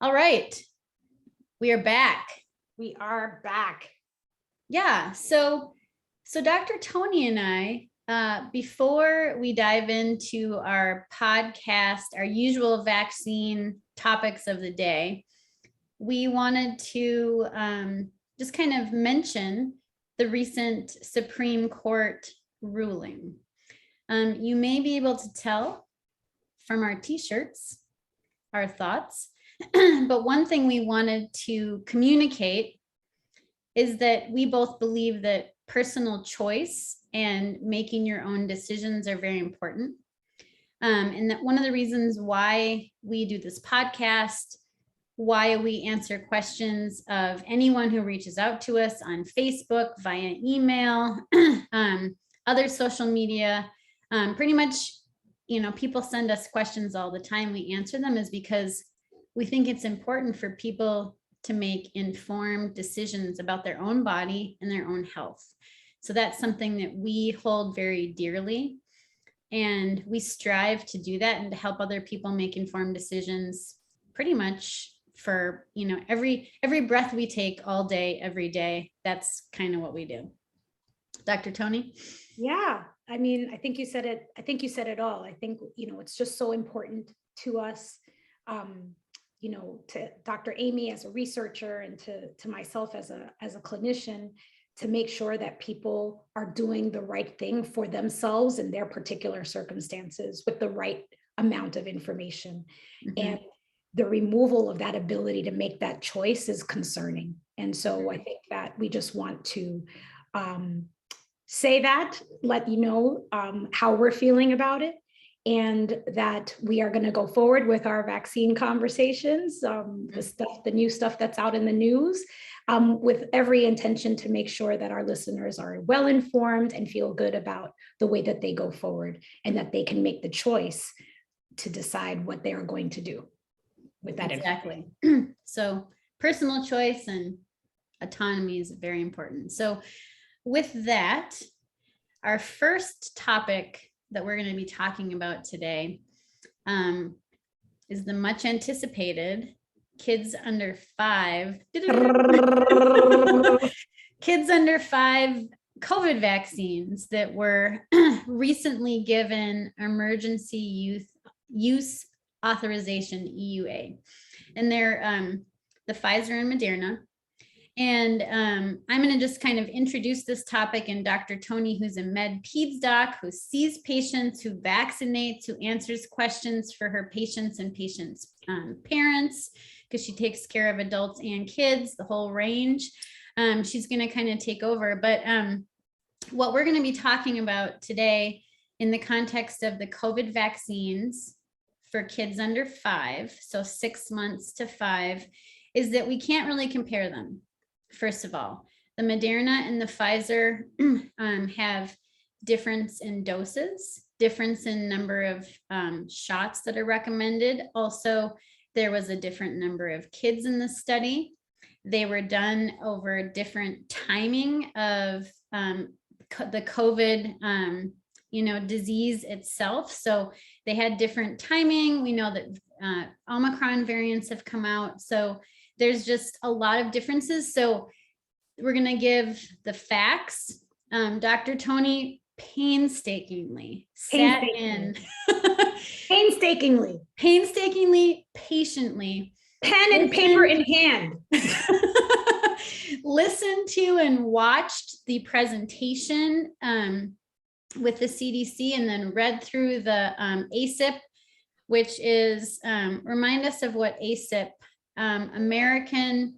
All right, we are back. We are back. Yeah, so Dr. Toni and I, before we dive into our podcast, our usual vaccine topics of the day, we wanted to just kind of mention the recent Supreme Court ruling. You may be able to tell from our t-shirts, our thoughts, but one thing we wanted to communicate is that we both believe that personal choice and making your own decisions are very important. And that one of the reasons why we do this podcast, why we answer questions of anyone who reaches out to us on Facebook, via email, other social media, pretty much, people send us questions all the time. We answer them is because we think it's important for people to make informed decisions about their own body and their own health. So that's something that we hold very dearly. And we strive to do that and to help other people make informed decisions pretty much for, every breath we take all day, every day. That's kind of what we do. Dr. Toni? Yeah, I mean, I think you said it. I think you said it all. I think, it's just so important to us, to Dr. Aimee as a researcher and to myself as a clinician, to make sure that people are doing the right thing for themselves in their particular circumstances with the right amount of information. Mm-hmm. And the removal of that ability to make that choice is concerning. And so I think that we just want to say that, let you know how we're feeling about it, and that we are going to go forward with our vaccine conversations, the new stuff that's out in the news, with every intention to make sure that our listeners are well informed and feel good about the way that they go forward, and that they can make the choice to decide what they are going to do with that. Exactly. So personal choice and autonomy is very important. So with that, our first topic that we're going to be talking about today is the much anticipated kids under 5 COVID vaccines that were recently given emergency use authorization, EUA, and they're the Pfizer and Moderna. And I'm going to just kind of introduce this topic, and Dr. Toni, who's a med peds doc, who sees patients, who vaccinates, who answers questions for her patients and patients' parents, because she takes care of adults and kids, the whole range. She's going to kind of take over. But what we're going to be talking about today in the context of the COVID vaccines for kids under 5, so 6 months to 5, is that we can't really compare them. First of all, the Moderna and the Pfizer have difference in doses, difference in number of shots that are recommended. Also, there was a different number of kids in the study. They were done over different timing of the COVID, disease itself. So they had different timing. We know that Omicron variants have come out. So there's just a lot of differences. So we're going to give the facts. Dr. Toni painstakingly, patiently, pen and paper in hand, listened to and watched the presentation with the CDC, and then read through the ACIP, which is, remind us of what ACIP, American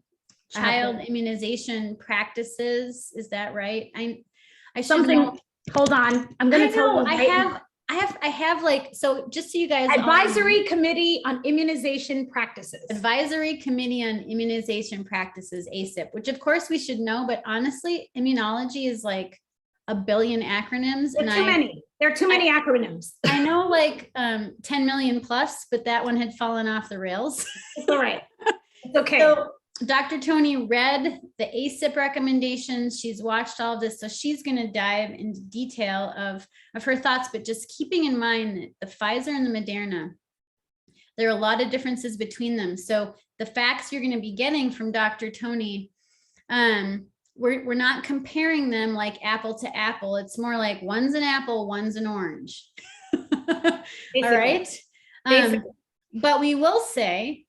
Child Immunization Practices. Is that right? I something know. Hold on, I'm going to tell you. I have like, so just so you guys, Advisory Committee on Immunization Practices. Advisory Committee on Immunization Practices, ACIP, which of course we should know, but honestly, immunology is like a billion acronyms. There are too many acronyms. I know like 10 million plus, but that one had fallen off the rails. It's all right. It's okay. So Dr. Toni read the ACIP recommendations. She's watched all of this. So she's going to dive into detail of her thoughts, but just keeping in mind that the Pfizer and the Moderna, There are a lot of differences between them. So the facts you're going to be getting from Dr. Toni, we're not comparing them like apple to apple. It's more like one's an apple, one's an orange. All right. But we will say,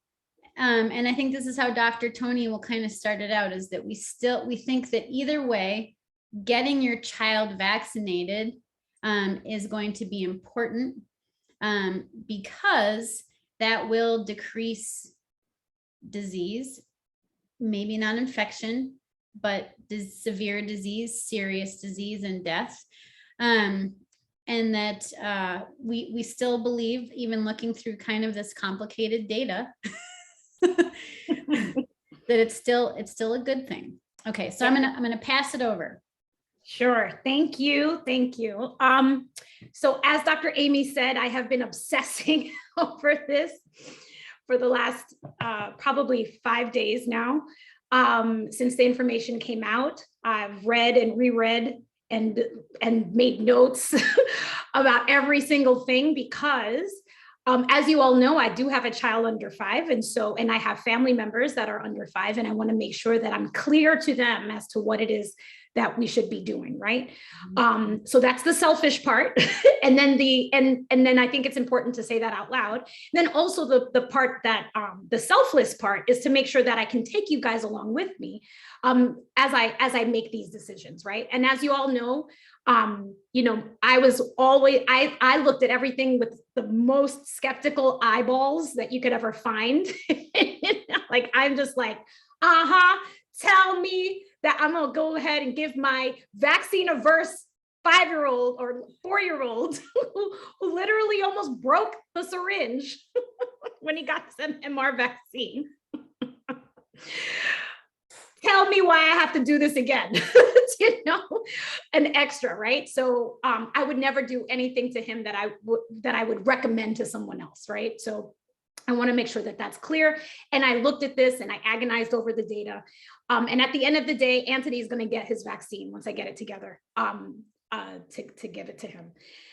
and I think this is how Dr. Toni will kind of start it out, is that we think that either way, getting your child vaccinated is going to be important, because that will decrease disease, maybe not infection, but severe disease, serious disease, and death. And that we still believe, even looking through kind of this complicated data, that it's still a good thing. Okay, so I'm gonna pass it over. Sure. Thank you. Thank you. So as Dr. Aimee said, I have been obsessing over this for the last probably 5 days now. Since the information came out, I've read and reread and made notes about every single thing, because as you all know, I do have a child under 5. And I have family members that are under 5, and I want to make sure that I'm clear to them as to what it is that we should be doing, right? So that's the selfish part. And then then I think it's important to say that out loud. And then also the part that the selfless part is to make sure that I can take you guys along with me as I make these decisions, right? And as you all know, I was always, I looked at everything with the most skeptical eyeballs that you could ever find. Like, I'm just like, tell me that I'm gonna go ahead and give my vaccine averse 5-year-old or 4-year-old who literally almost broke the syringe when he got this MMR vaccine. Tell me why I have to do this again, an extra, right? So I would never do anything to him that I would recommend to someone else, right? So I want to make sure that that's clear. And I looked at this and I agonized over the data. And at the end of the day, Anthony is going to get his vaccine once I get it together to give it to him.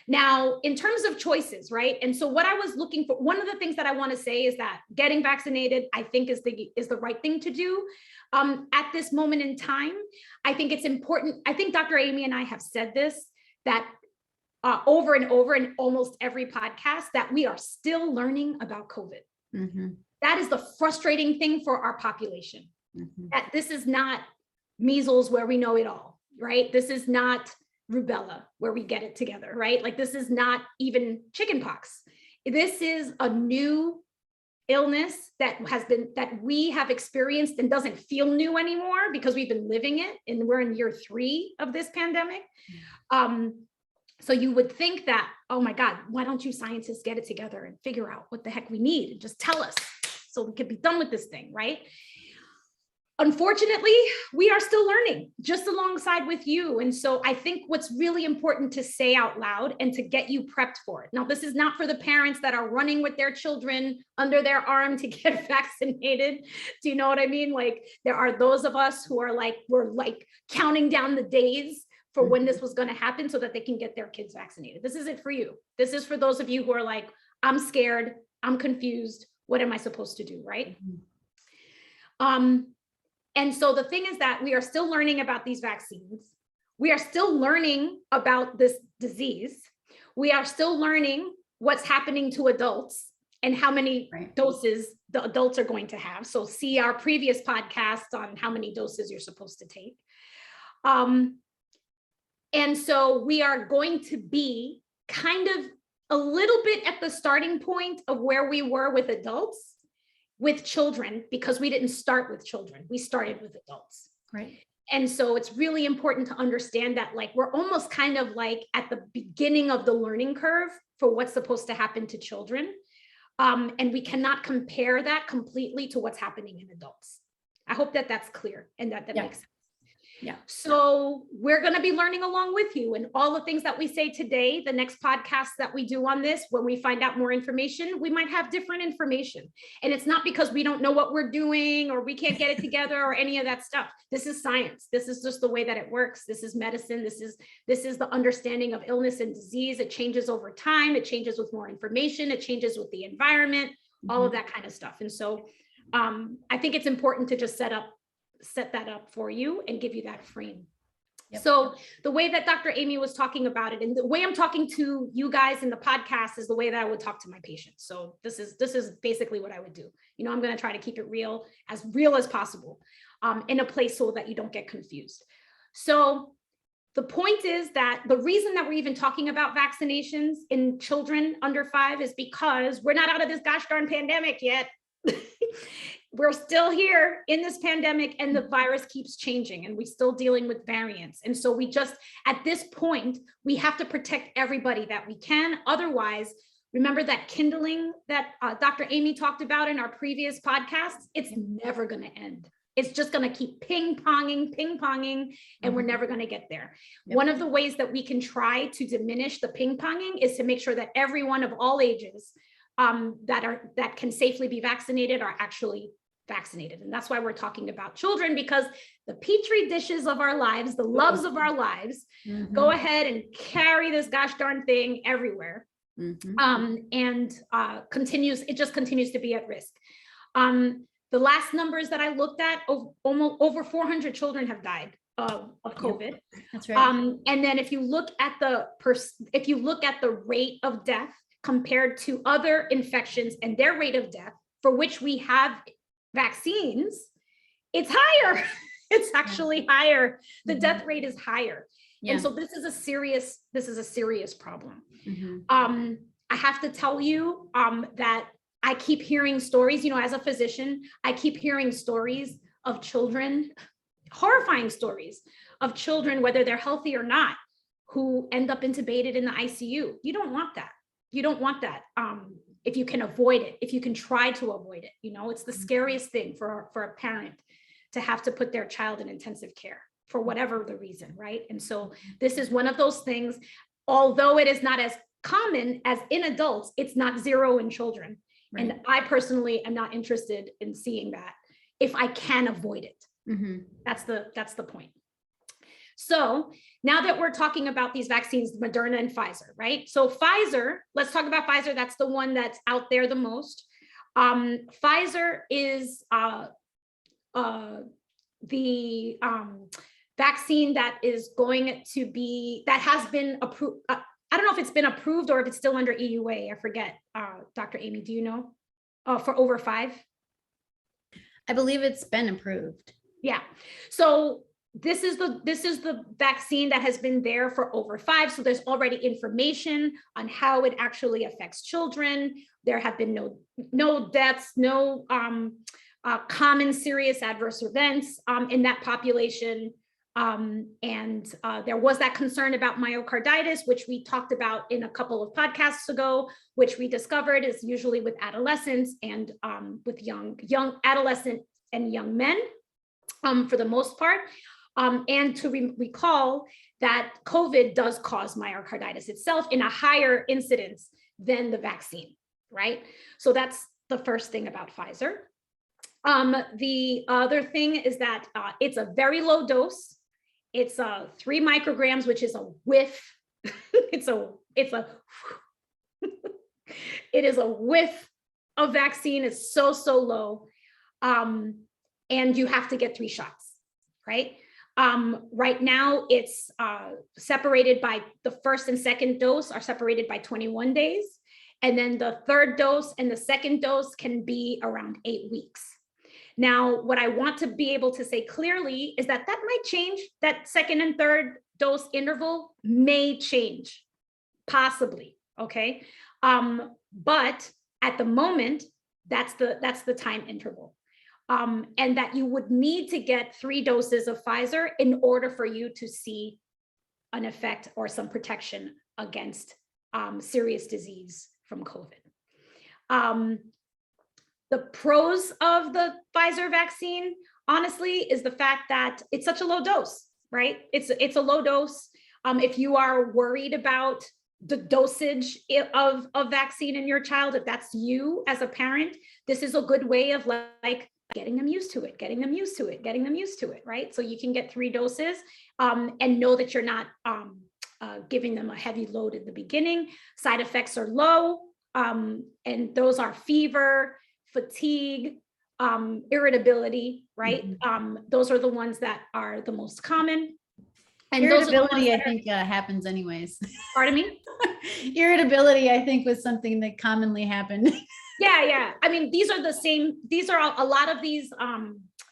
Now, in terms of choices, right? And so what I was looking for, one of the things that I want to say is that getting vaccinated, I think is the right thing to do. At this moment in time, I think it's important. I think Dr. Aimee and I have said this, that over and over in almost every podcast, that we are still learning about COVID. Mm-hmm. That is the frustrating thing for our population. Mm-hmm. That this is not measles where we know it all, right? This is not rubella where we get it together, right? Like, this is not even chickenpox. This is a new illness that we have experienced and doesn't feel new anymore because we've been living it, and we're in year 3 of this pandemic. So you would think that, oh my God, why don't you scientists get it together and figure out what the heck we need and just tell us so we can be done with this thing, right? Unfortunately, we are still learning just alongside with you. And so I think what's really important to say out loud and to get you prepped for it. Now, this is not for the parents that are running with their children under their arm to get vaccinated. Do you know what I mean? Like, there are those of us who are like, we're like counting down the days for when this was going to happen so that they can get their kids vaccinated. This isn't for you. This is for those of you who are like, I'm scared, I'm confused. What am I supposed to do, right? And so the thing is that we are still learning about these vaccines. We are still learning about this disease. We are still learning what's happening to adults and how many doses the adults are going to have. So see our previous podcast on how many doses you're supposed to take. And so we are going to be kind of a little bit at the starting point of where we were with adults, with children, because we didn't start with children. We started with adults. Right. And so it's really important to understand that, like, we're almost kind of like at the beginning of the learning curve for what's supposed to happen to children. And we cannot compare that completely to what's happening in adults. I hope that that's clear and that makes sense. Yeah. So we're going to be learning along with you, and all the things that we say today, the next podcast that we do on this, when we find out more information, we might have different information. And it's not because we don't know what we're doing or we can't get it together or any of that stuff. This is science. This is just the way that it works. This is medicine. This is the understanding of illness and disease. It changes over time. It changes with more information. It changes with the environment. all of that kind of stuff. And so I think it's important to just set that up for you and give you that frame. Yep. So the way that Dr. Aimee was talking about it, and the way I'm talking to you guys in the podcast, is the way that I would talk to my patients. So this is basically what I would do. You know, I'm going to try to keep it real as possible, in a place so that you don't get confused. So the point is that the reason that we're even talking about vaccinations in children under 5 is because we're not out of this gosh darn pandemic yet. We're still here in this pandemic, and the virus keeps changing, and we're still dealing with variants. And so we just, at this point, we have to protect everybody that we can. Otherwise, remember that kindling that Dr. Aimee talked about in our previous podcasts, it's never going to end. It's just going to keep ping-ponging, and we're never going to get there. Yep. One of the ways that we can try to diminish the ping-ponging is to make sure that everyone of all ages that can safely be vaccinated are actually vaccinated. And that's why we're talking about children, because the Petri dishes of our lives, the loves of our lives, go ahead and carry this gosh darn thing everywhere. It just continues to be at risk. The last numbers that I looked at, almost over 400 children have died of COVID. That's right. And then if you look at the rate of death compared to other infections and their rate of death, for which we have vaccines, it's higher. It's actually higher. The death rate is higher. And so this is a serious problem. I have to tell you that I keep hearing stories, you know, as a physician, I keep hearing stories of children, horrifying stories of children, whether they're healthy or not, who end up intubated in the ICU. You don't want that. You don't want that. If you can avoid it, if you can try to avoid it, you know, it's the scariest thing for a parent to have to put their child in intensive care for whatever the reason, right? And so this is one of those things, although it is not as common as in adults, it's not zero in children. Right. And I personally am not interested in seeing that if I can avoid it. That's the point. So now that we're talking about these vaccines, Moderna and Pfizer, right? So Pfizer, let's talk about Pfizer. That's the one that's out there the most. Pfizer is the vaccine that is going to be, that has been approved. I don't know if it's been approved or if it's still under EUA. I forget. Dr. Aimee, do you know? For over 5? I believe it's been approved. Yeah. So this is the vaccine that has been there for over 5. So there's already information on how it actually affects children. There have been no deaths, no common serious adverse events in that population. There was that concern about myocarditis, which we talked about in a couple of podcasts ago, which we discovered is usually with adolescents and with young adolescent and young men for the most part. And to recall that COVID does cause myocarditis itself in a higher incidence than the vaccine, right? So that's the first thing about Pfizer. The other thing is that it's a very low dose. It's 3 micrograms, which is a whiff. It is a whiff of vaccine. It's so low. And you have to get 3 shots, right? Right now it's separated by the first and second dose are separated by 21 days. And then the third dose and the second dose can be around 8 weeks. Now, what I want to be able to say clearly is that might change. That second and third dose interval may change, possibly, okay? But at the moment, that's the time interval. And that you would need to get 3 doses of Pfizer in order for you to see an effect or some protection against serious disease from COVID. The pros of the Pfizer vaccine, honestly, is the fact that it's such a low dose, right? It's a low dose. If you are worried about the dosage of vaccine in your child, if that's you as a parent, this is a good way of like getting them used to it, right? So you can get 3 doses and know that you're not giving them a heavy load at the beginning. Side effects are low. And those are fever, fatigue, irritability, right? Those are the ones that are the most common. And irritability, I think, happens anyways. Pardon me? Irritability, I think, was something that commonly happened. Yeah. I mean, these are the same. These are a lot of these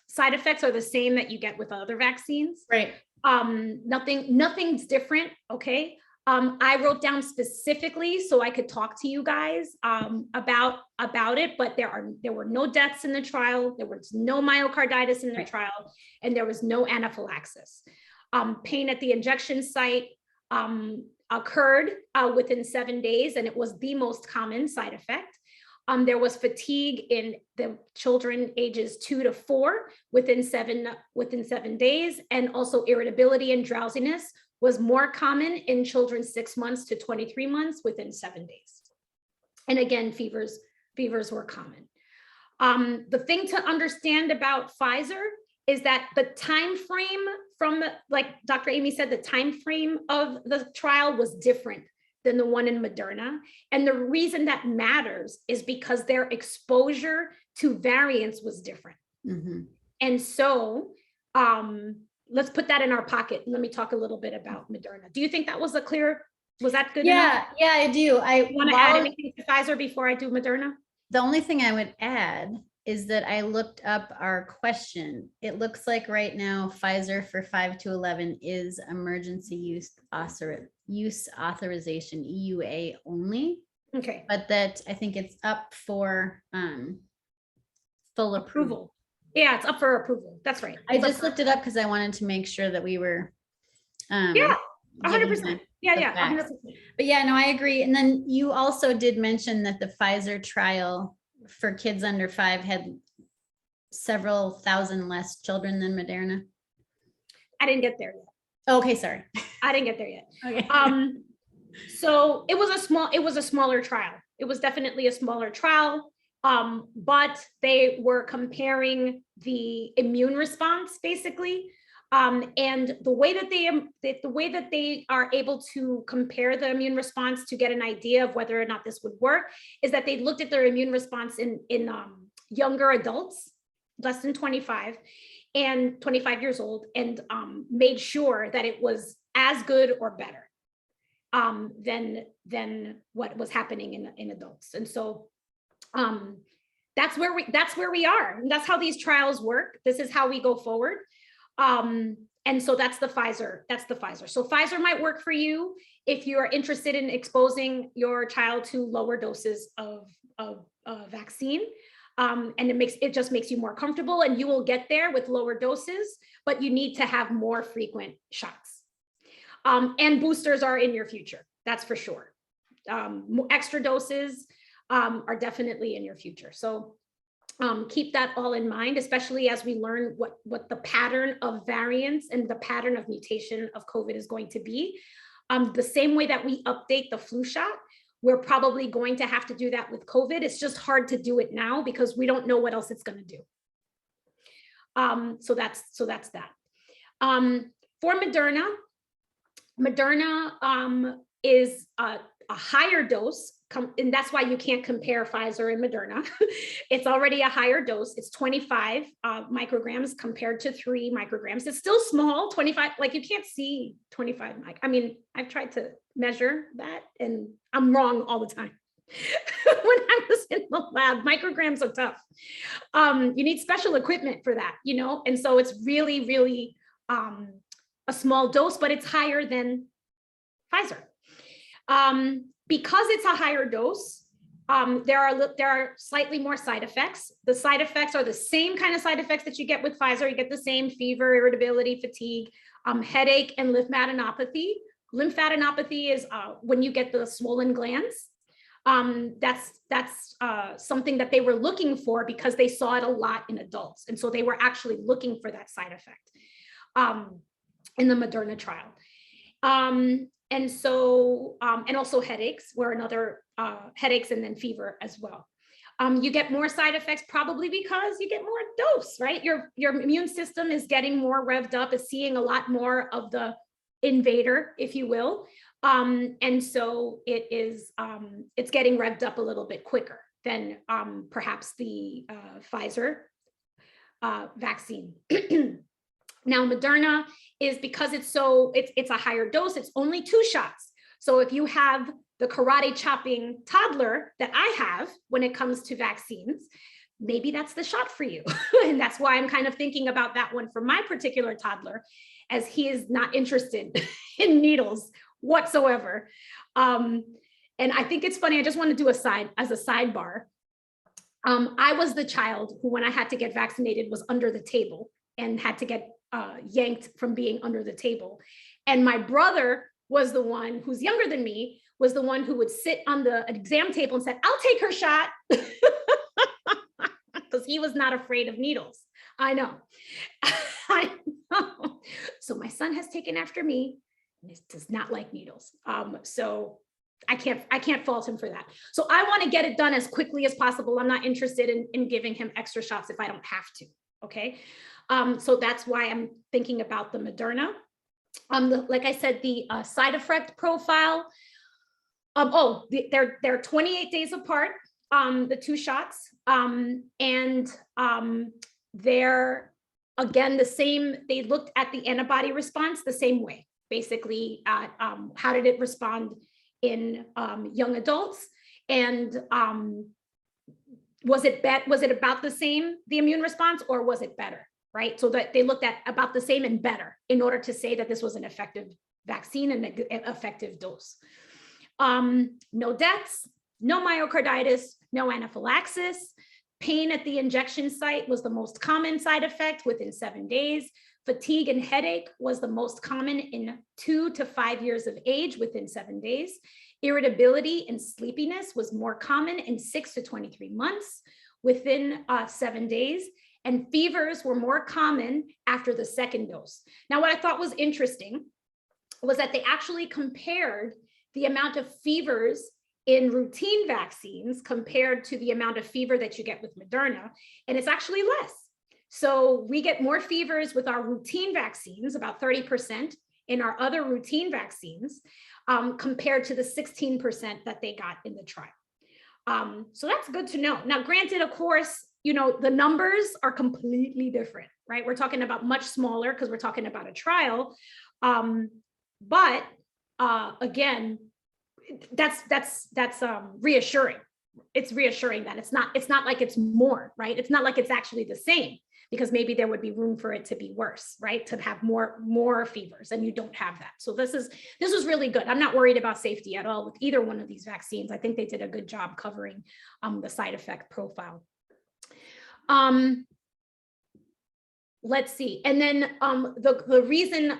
side effects are the same that you get with other vaccines. Right. Nothing's different. Okay. I wrote down specifically so I could talk to you guys about it, but there were no deaths in the trial. There was no myocarditis in the trial, and there was no anaphylaxis. Pain at the injection site occurred within 7 days, and it was the most common side effect. There was fatigue in the children ages 2 to 4 within 7 days, and also irritability and drowsiness was more common in children 6 months to 23 months within 7 days. And again, fevers were common. The thing to understand about Pfizer is that the time frame from like Dr. Aimee said, the time frame of the trial was different than the one in Moderna. And the reason that matters is because their exposure to variants was different. And so let's put that in our pocket. Let me talk a little bit about Moderna. Do you think that was was that good enough? Yeah, I do. I want to add anything to Pfizer before I do Moderna? The only thing I would add is that I looked up our question. It looks like right now Pfizer for 5 to 11 is emergency use authorization, EUA only. Okay. But that I think it's up for full approval. Yeah, it's up for approval. That's right. I just looked it up because I wanted to make sure that we were 100%. Yeah, 100%. But yeah, no, I agree. And then you also did mention that the Pfizer trial for kids under 5 had several thousand less children than Moderna. I didn't get there yet. Okay, sorry. I didn't get there yet. Okay. So it was a smaller trial. It was definitely a smaller trial. But they were comparing the immune response basically. And the way that they are able to compare the immune response to get an idea of whether or not this would work is that they looked at their immune response in younger adults, less than 25 years old, and made sure that it was as good or better than what was happening in adults. And so that's where we are. And that's how these trials work. This is how we go forward. And so that's the Pfizer. So Pfizer might work for you if you're interested in exposing your child to lower doses of vaccine. And it just makes you more comfortable, and you will get there with lower doses, but you need to have more frequent shots. And boosters are in your future. That's for sure. Extra doses are definitely in your future. So keep that all in mind, especially as we learn what the pattern of variants and the pattern of mutation of COVID is going to be. The same way that we update the flu shot, we're probably going to have to do that with COVID. It's just hard to do it now because we don't know what else it's going to do. So that's that. For Moderna is a higher dose, and that's why you can't compare Pfizer and Moderna. It's already a higher dose. It's 25 micrograms compared to 3 micrograms. It's still small, 25, like you can't see 25 I mean, I've tried to measure that and I'm wrong all the time. When I was in the lab, micrograms are tough. You need special equipment for that, and so it's really, really a small dose, but it's higher than Pfizer. Because it's a higher dose, there are slightly more side effects. The side effects are the same kind of side effects that you get with Pfizer. You get the same fever, irritability, fatigue, headache, and lymphadenopathy. Lymphadenopathy is when you get the swollen glands. That's something that they were looking for because they saw it a lot in adults. And so they were actually looking for that side effect in the Moderna trial. And so, and also headaches were another, headaches and then fever as well. You get more side effects probably because you get more dose, right? Your immune system is getting more revved up, is seeing a lot more of the invader, if you will. And so it's getting revved up a little bit quicker than perhaps the Pfizer vaccine. Now, Moderna is, because it's a higher dose, it's only 2 shots. So if you have the karate chopping toddler that I have when it comes to vaccines, maybe that's the shot for you. And that's why I'm kind of thinking about that one for my particular toddler, as he is not interested in needles whatsoever. And I think it's funny, I just want to do as a sidebar. I was the child who, when I had to get vaccinated, was under the table and had to get yanked from being under the table. And my brother was the one, who's younger than me, was the one who would sit on the exam table and said, "I'll take her shot." Because he was not afraid of needles. I know. I know. So my son has taken after me and does not like needles. So I can't fault him for that. So I want to get it done as quickly as possible. I'm not interested in giving him extra shots if I don't have to. Okay. So that's why I'm thinking about the Moderna. Like I said, the side effect profile. They're 28 days apart, the 2 shots. And they're, again, the same. They looked at the antibody response the same way, basically, at how did it respond in young adults, and was it about the same, the immune response, or was it better, right? So that they looked at about the same and better in order to say that this was an effective vaccine and an effective dose. No deaths, no myocarditis, no anaphylaxis. Pain at the injection site was the most common side effect within 7 days. Fatigue and headache was the most common in 2 to 5 years of age within 7 days. Irritability and sleepiness was more common in 6 to 23 months within 7 days. And fevers were more common after the second dose. Now, what I thought was interesting was that they actually compared the amount of fevers in routine vaccines compared to the amount of fever that you get with Moderna, and it's actually less. So we get more fevers with our routine vaccines, about 30% in our other routine vaccines, compared to the 16% that they got in the trial. So that's good to know. Now, granted, of course, the numbers are completely different, right? We're talking about much smaller because we're talking about a trial. But again, that's reassuring. It's reassuring that it's not like it's more, right? It's not like it's actually the same, because maybe there would be room for it to be worse, right? To have more fevers, and you don't have that. So this was really good. I'm not worried about safety at all with either one of these vaccines. I think they did a good job covering the side effect profile. Let's see. And then the reason,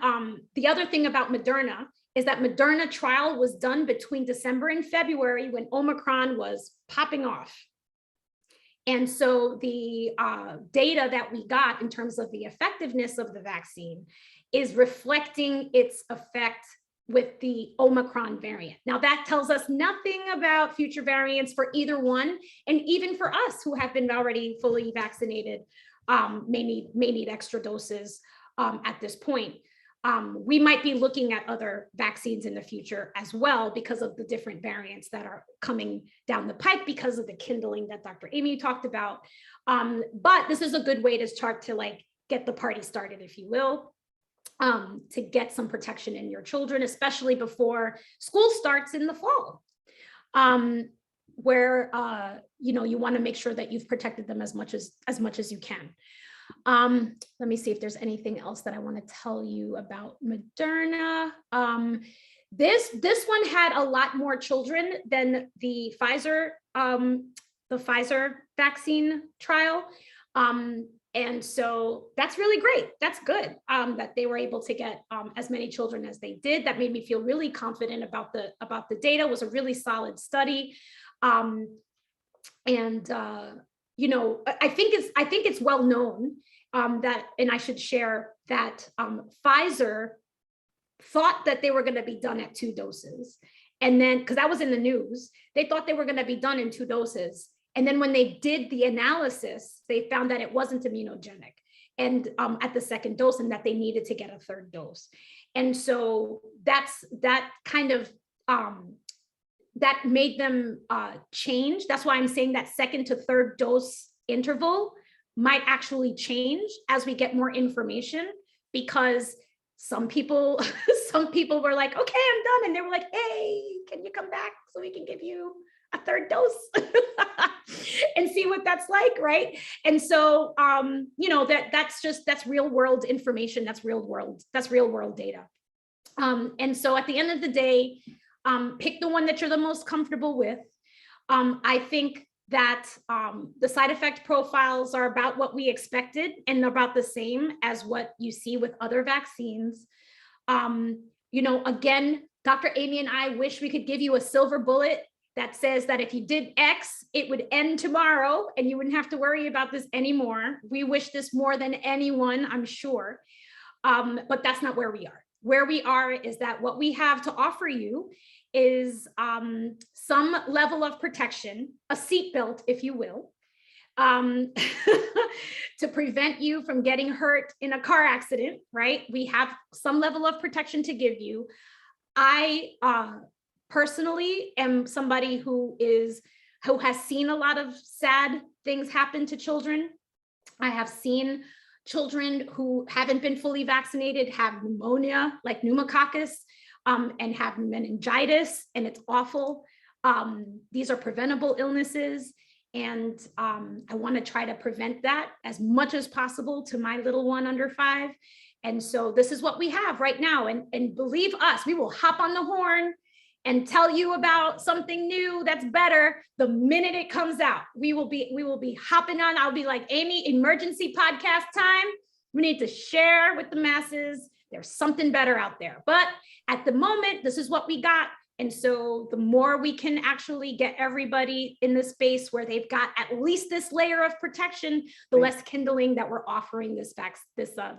the other thing about Moderna is that Moderna trial was done between December and February when Omicron was popping off. And so the data that we got in terms of the effectiveness of the vaccine is reflecting its effect with the Omicron variant. Now, that tells us nothing about future variants for either one. And even for us who have been already fully vaccinated, may need extra doses at this point. We might be looking at other vaccines in the future as well because of the different variants that are coming down the pike because of the kindling that Dr. Aimee talked about. But this is a good way to start to get the party started, if you will, to get some protection in your children, especially before school starts in the fall, where you want to make sure that you've protected them as much as you can. Let me see if there's anything else that I want to tell you about Moderna. This one had a lot more children than the Pfizer vaccine trial. And so that's really great. That's good that they were able to get as many children as they did. That made me feel really confident about the data. It was a really solid study. I think it's well known that, and I should share that Pfizer thought that they were going to be done at 2 doses. And then, because that was in the news, they thought they were going to be done in 2 doses. And then when they did the analysis, they found that it wasn't immunogenic and at the second dose, and that they needed to get a 3rd dose. And so that kind of, that made them change. That's why I'm saying that second to third dose interval might actually change as we get more information, because some people were like, okay, I'm done. And they were like, hey, can you come back so we can give you a third dose and see what that's like, right? And so, that's real world information. That's real world data. And so at the end of the day, pick the one that you're the most comfortable with. I think that the side effect profiles are about what we expected and about the same as what you see with other vaccines. Again, Dr. Aimee and I wish we could give you a silver bullet that says that if you did X, it would end tomorrow and you wouldn't have to worry about this anymore. We wish this more than anyone, I'm sure. But that's not where we are. Where we are is that what we have to offer you is some level of protection, a seatbelt, if you will, to prevent you from getting hurt in a car accident, right? We have some level of protection to give you. I personally am somebody who has seen a lot of sad things happen to children. I have seen children who haven't been fully vaccinated have pneumonia, like pneumococcus, and have meningitis, and it's awful. These are preventable illnesses, and I want to try to prevent that as much as possible to my little one under 5. And so this is what we have right now. And believe us, we will hop on the horn and tell you about something new that's better the minute it comes out. We will be hopping on. I'll be like, Aimee, emergency podcast time. We need to share with the masses. There's something better out there. But at the moment, this is what we got. And so the more we can actually get everybody in the space where they've got at least this layer of protection, the less kindling that we're offering this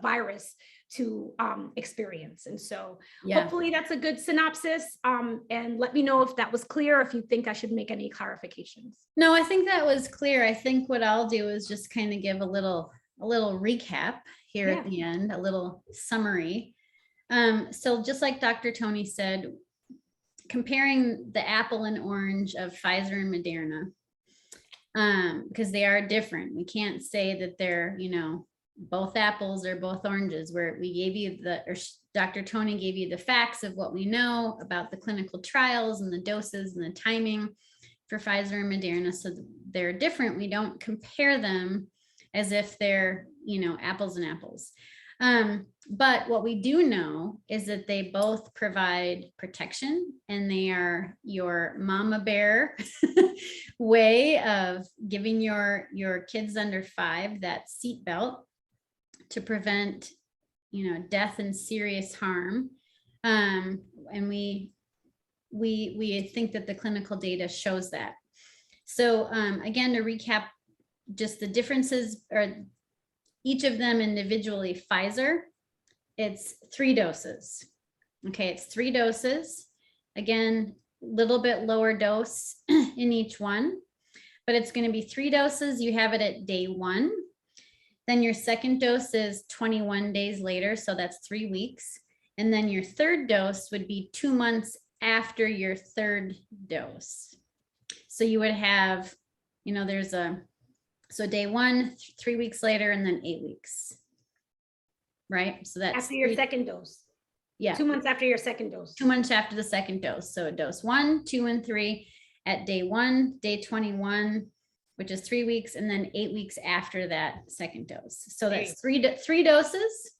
virus to experience. And so hopefully that's a good synopsis. And let me know if that was clear, if you think I should make any clarifications. No, I think that was clear. I think what I'll do is just kind of give a little recap here at the end, a little summary. So just like Dr. Toni said, comparing the apple and orange of Pfizer and Moderna, because they are different. We can't say that they're, both apples or both oranges, where we gave you Dr. Toni gave you the facts of what we know about the clinical trials and the doses and the timing for Pfizer and Moderna. So they're different. We don't compare them as if they're, apples and apples. But what we do know is that they both provide protection, and they are your mama bear way of giving your kids under 5 that seatbelt to prevent, death and serious harm. And we think that the clinical data shows that. So again, to recap, just the differences are each of them individually. Pfizer, it's 3 doses. Okay, it's 3 doses. Again, a little bit lower dose in each one, but it's going to be 3 doses. You have it at day 1. Then your second dose is 21 days later, so that's 3 weeks. And then your third dose would be 2 months after your third dose. So you would have, so day 1, 3 weeks later, and then 8 weeks. Right? So that's after your second dose. Yeah. 2 months after your second dose. 2 months after the second dose. So dose 1, 2, and 3 at day 1, day 21, which is 3 weeks, and then 8 weeks after that second dose. So that's three doses.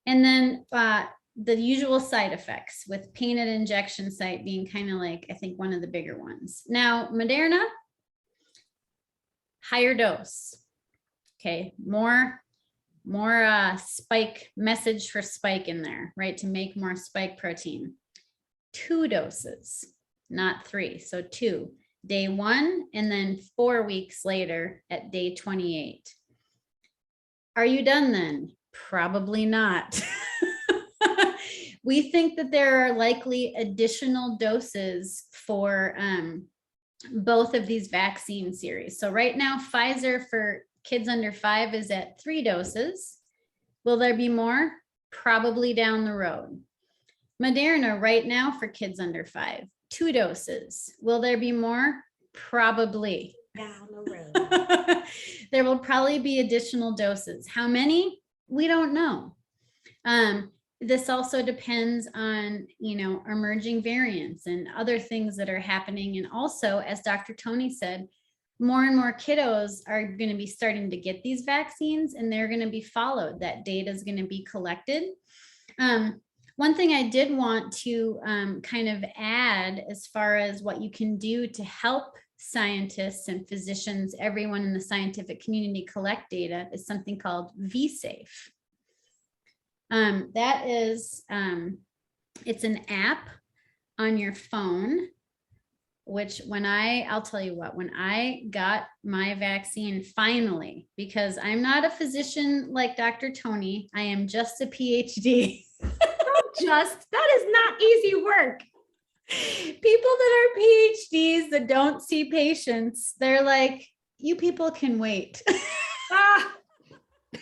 And then the usual side effects, with pain at injection site being kind of like, I think, one of the bigger ones. Now, Moderna, higher dose. Okay, more spike message for spike in there, right? To make more spike protein. 2 doses, not 3. So 2, day 1, and then 4 weeks later at day 28. Are you done then? Probably not. We think that there are likely additional doses for both of these vaccine series. So right now, Pfizer for kids under 5 is at 3 doses. Will there be more? probably down the road. Moderna right now for kids under 5, 2 doses. Will there be more? Probably. Down the road. There will probably be additional doses. How many? We don't know. This also depends on, emerging variants and other things that are happening. And also, as Dr. Toni said, more and more kiddos are going to be starting to get these vaccines, and they're going to be followed. That data is going to be collected. One thing I did want to kind of add as far as what you can do to help scientists and physicians, everyone in the scientific community collect data is something called vSafe. That is, it's an app on your phone, which I'll tell you what, when I got my vaccine finally, because I'm not a physician like Dr. Toni, I am just a PhD. That is not easy work. People that are PhDs that don't see patients, they're like, you people can wait.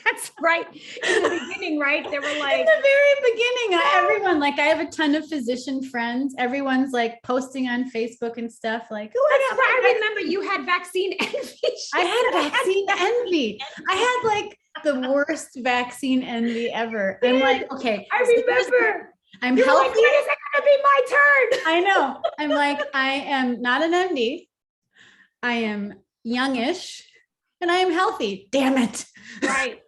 That's right. In the beginning, right? They were like, in the very beginning, everyone, like, I have a ton of physician friends. Everyone's like posting on Facebook and stuff like, I remember you had vaccine envy. I had vaccine envy. I had like the worst vaccine envy ever. I'm like, okay. I remember. I'm You're healthy. Like, when is it gonna be my turn? I know. I'm like, I am not an MD. I am youngish and I am healthy. Damn it. Right.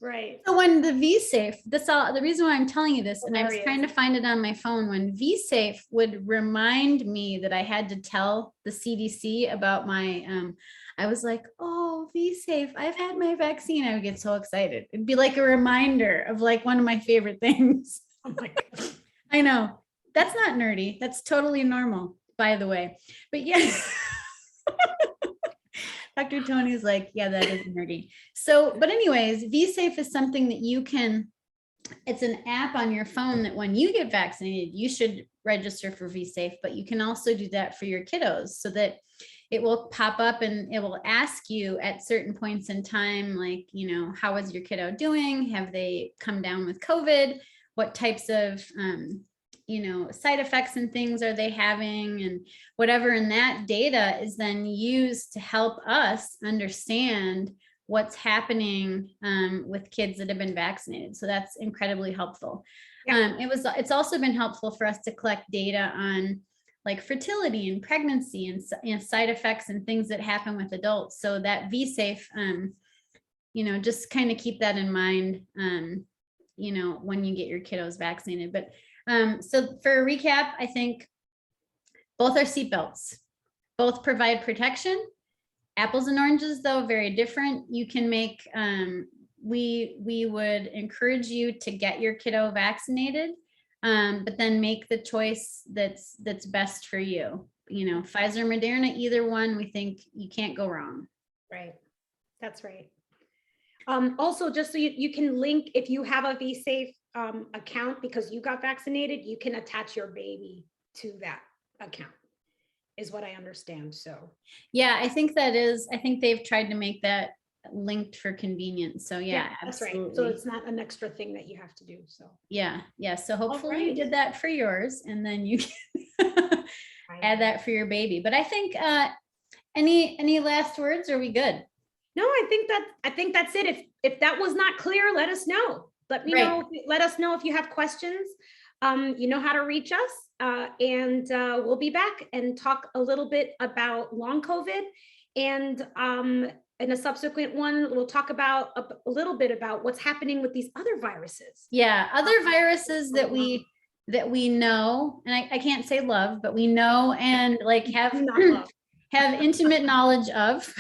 Right. So when the vSafe, the reason why I'm telling you this, and I was trying to find it on my phone, when vSafe would remind me that I had to tell the CDC about my, I was like, oh, vSafe, I've had my vaccine. I would get so excited. It'd be like a reminder of like one of my favorite things. Oh my God. I know. That's not nerdy. That's totally normal, by the way. But yeah. Dr. Toni is like, yeah, that is nerdy. So, but anyways, vSafe is something that it's an app on your phone that when you get vaccinated, you should register for vSafe, but you can also do that for your kiddos so that it will pop up and it will ask you at certain points in time, like, how is your kiddo doing? Have they come down with COVID? What types of, side effects and things are they having, and whatever. And that data is then used to help us understand what's happening with kids that have been vaccinated. So that's incredibly helpful. Yeah. It's also been helpful for us to collect data on like fertility and pregnancy and side effects and things that happen with adults. So that vSafe, just kind of keep that in mind, when you get your kiddos vaccinated. But so for a recap, I think both are seatbelts. Both provide protection. Apples and oranges, though, very different. You can make, we would encourage you to get your kiddo vaccinated, but then make the choice that's best for you. Pfizer, Moderna, either one, we think you can't go wrong. Right. That's right. Also, just so you can link, if you have a vSafe account because you got vaccinated, you can attach your baby to that account, is what I understand. So yeah, I think they've tried to make that linked for convenience. So yeah, that's absolutely. right. So it's not an extra thing that you have to do. So yeah. So hopefully you did that for yours, and then you can add that for your baby. But I think any last words? Are we good? No, I think that's it. If that was not clear, let us know. Let me know. Let us know if you have questions. You know how to reach us, and we'll be back and talk a little bit about long COVID, and in a subsequent one, we'll talk about a little bit about what's happening with these other viruses. Yeah, other viruses that we know, and I can't say love, but we know and like have intimate knowledge of.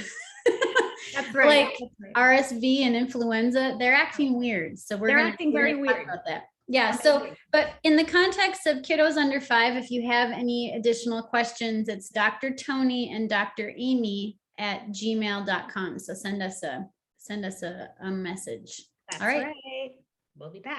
That's right. Like RSV and influenza, they're acting weird. So they're acting very weird about that. Yeah. So, but in the context of kiddos under 5, if you have any additional questions, it's Dr. Toni and Dr. Aimee at gmail.com. So send us a message. That's all right. We'll be back.